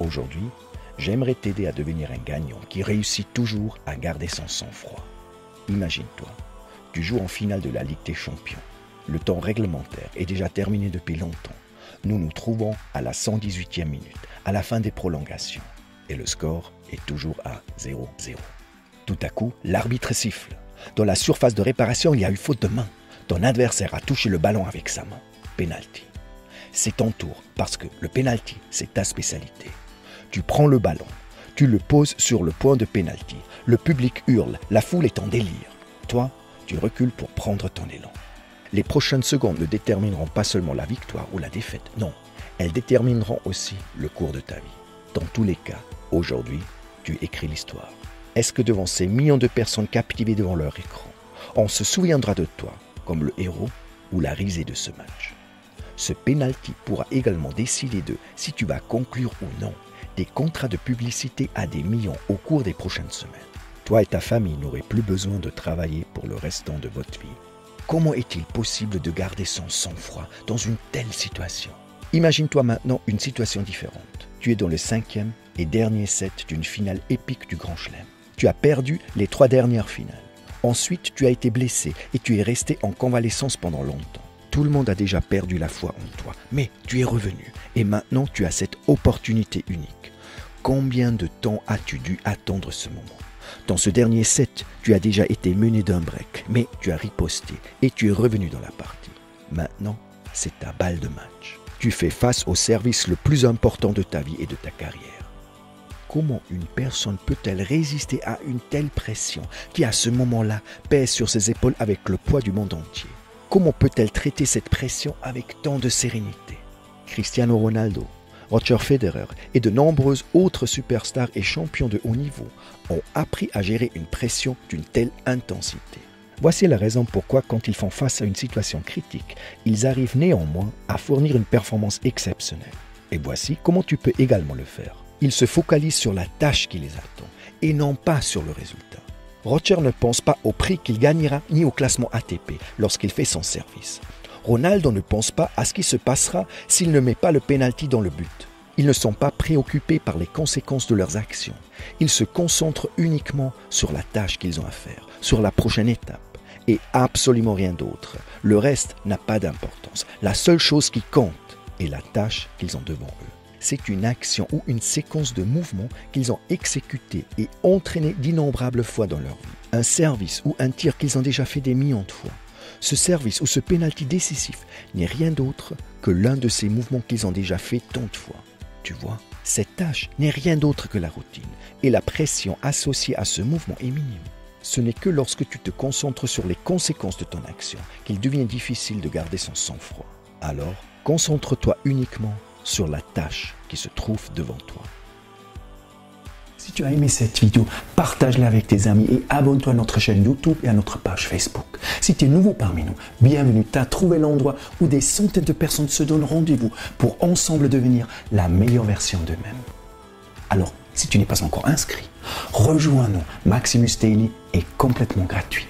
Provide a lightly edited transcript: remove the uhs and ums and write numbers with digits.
Aujourd'hui, j'aimerais t'aider à devenir un gagnant qui réussit toujours à garder son sang-froid. Imagine-toi, tu joues en finale de la Ligue des Champions. Le temps réglementaire est déjà terminé depuis longtemps. Nous nous trouvons à la 118e minute, à la fin des prolongations. Et le score est toujours à 0-0. Tout à coup, l'arbitre siffle. Dans la surface de réparation, il y a eu faute de main. Ton adversaire a touché le ballon avec sa main. Penalty. C'est ton tour, parce que le penalty, c'est ta spécialité. Tu prends le ballon, tu le poses sur le point de penalty. Le public hurle, la foule est en délire. Toi, tu recules pour prendre ton élan. Les prochaines secondes ne détermineront pas seulement la victoire ou la défaite, non. Elles détermineront aussi le cours de ta vie. Dans tous les cas, aujourd'hui, tu écris l'histoire. Est-ce que devant ces millions de personnes captivées devant leur écran, on se souviendra de toi comme le héros ou la risée de ce match? Ce penalty pourra également décider de si tu vas conclure ou non des contrats de publicité à des millions au cours des prochaines semaines. Toi et ta famille n'aurez plus besoin de travailler pour le restant de votre vie. Comment est-il possible de garder son sang-froid dans une telle situation? Imagine-toi maintenant une situation différente. Tu es dans le 5e et dernier set d'une finale épique du Grand Chelem. Tu as perdu les 3 dernières finales. Ensuite, tu as été blessé et tu es resté en convalescence pendant longtemps. Tout le monde a déjà perdu la foi en toi, mais tu es revenu et maintenant tu as cette opportunité unique. Combien de temps as-tu dû attendre ce moment? Dans ce dernier set, tu as déjà été mené d'un break, mais tu as riposté et tu es revenu dans la partie. Maintenant, c'est ta balle de match. Tu fais face au service le plus important de ta vie et de ta carrière. Comment une personne peut-elle résister à une telle pression qui, à ce moment-là, pèse sur ses épaules avec le poids du monde entier? Comment peut-elle traiter cette pression avec tant de sérénité? Cristiano Ronaldo, Roger Federer et de nombreuses autres superstars et champions de haut niveau ont appris à gérer une pression d'une telle intensité. Voici la raison pourquoi, quand ils font face à une situation critique, ils arrivent néanmoins à fournir une performance exceptionnelle. Et voici comment tu peux également le faire. Ils se focalisent sur la tâche qui les attend et non pas sur le résultat. Roger ne pense pas au prix qu'il gagnera ni au classement ATP lorsqu'il fait son service. Ronaldo ne pense pas à ce qui se passera s'il ne met pas le penalty dans le but. Ils ne sont pas préoccupés par les conséquences de leurs actions. Ils se concentrent uniquement sur la tâche qu'ils ont à faire, sur la prochaine étape, et absolument rien d'autre. Le reste n'a pas d'importance. La seule chose qui compte est la tâche qu'ils ont devant eux. C'est une action ou une séquence de mouvements qu'ils ont exécuté et entraîné d'innombrables fois dans leur vie. Un service ou un tir qu'ils ont déjà fait des millions de fois. Ce service ou ce penalty décisif n'est rien d'autre que l'un de ces mouvements qu'ils ont déjà fait tant de fois. Tu vois, cette tâche n'est rien d'autre que la routine et la pression associée à ce mouvement est minime. Ce n'est que lorsque tu te concentres sur les conséquences de ton action qu'il devient difficile de garder son sang-froid. Alors, concentre-toi uniquement sur la tâche qui se trouve devant toi. Si tu as aimé cette vidéo, partage-la avec tes amis et abonne-toi à notre chaîne YouTube et à notre page Facebook. Si tu es nouveau parmi nous, bienvenue, tu as trouvé l'endroit où des centaines de personnes se donnent rendez-vous pour ensemble devenir la meilleure version d'eux-mêmes. Alors, si tu n'es pas encore inscrit, rejoins-nous. Maximus Daily est complètement gratuit.